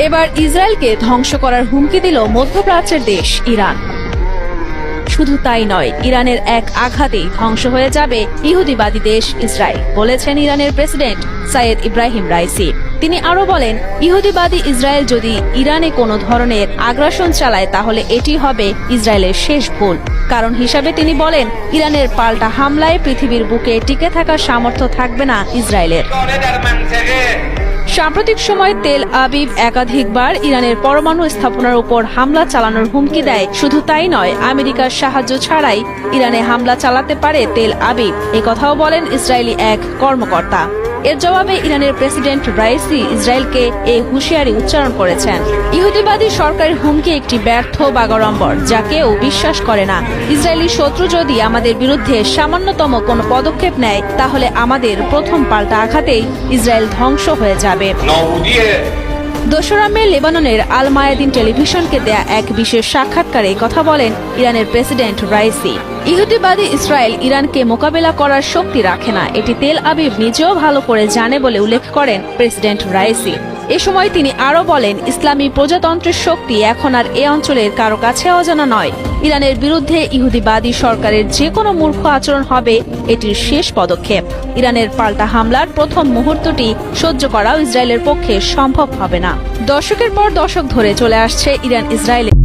এবার ইসরায়েলকে ধ্বংস করার হুমকি দিল মধ্যপ্রাচ্যের দেশ ইরান। শুধু তাই নয়, ইরানের এক আঘাতেই ধ্বংস হয়ে যাবে ইহুদিবাদী দেশ ইসরায়েল, বলেছেন ইরানের প্রেসিডেন্ট সাইয়েদ ইব্রাহিম রাইসি। তিনি আরো বলেন, ইহুদিবাদী ইসরায়েল যদি ইরানে কোনো ধরনের আগ্রাসন চালায় তাহলে এটি হবে ইসরায়েলের শেষ ভুল। কারণ হিসাবে তিনি বলেন, ইরানের পাল্টা হামলায় পৃথিবীর বুকে টিকে থাকার সামর্থ্য থাকবে না ইসরায়েলের। সাম্প্রতিক সময়ে তেল আবিব একাধিকবার ইরানের পরমাণু স্থাপনার উপর হামলা চালানোর হুমকি দেয়। শুধু তাই নয়, আমেরিকার সাহায্য ছাড়াই ইরানে হামলা চালাতে পারে তেল আবিব, কথাও বলেন ইসরায়েলি এক কর্মকর্তা। এর জবাবে ইরানের প্রেসিডেন্ট রাইসি ইসরায়েলকে এই হুঁশিয়ারি উচ্চারণ করেছেন। ইহুদিবাদী সরকারের হুমকি একটি ব্যর্থ বাগাড়ম্বর, যা কেউ বিশ্বাস করে না। ইসরায়েলি শত্রু যদি আমাদের বিরুদ্ধে সামান্যতম কোনো পদক্ষেপ নেয় তাহলে আমাদের প্রথম পাল্টা আঘাতেই ইসরায়েল ধ্বংস হয়ে যাবে। 2 মে লেবাননের আল মায়াদিন টেলিভিশনকে দেয়া এক বিশেষ সাক্ষাৎকারে কথা বলেন ইরানের প্রেসিডেন্ট রাইসি। ইহুদিবাদী ইসরায়েল ইরানকে মোকাবেলা করার শক্তি রাখে না, এটি তেল আবিব নিজেও ভালো করে জানে বলে উল্লেখ করেন প্রেসিডেন্ট রাইসি। এ সময় তিনি আরো বলেন, ইসলামী প্রজাতন্ত্রের শক্তি এখন আর এ অঞ্চলের কারো কাছে অজানা নয়। ইরানের বিরুদ্ধে ইহুদিবাদী সরকারের যে কোনো মূর্খ আচরণ হবে এটির শেষ পদক্ষেপ। ইরানের পাল্টা হামলার প্রথম মুহূর্তটি সহ্য করাও ইসরায়েলের পক্ষে সম্ভব হবে না। দশকের পর দশক ধরে চলে আসছে ইরান ইসরায়েলের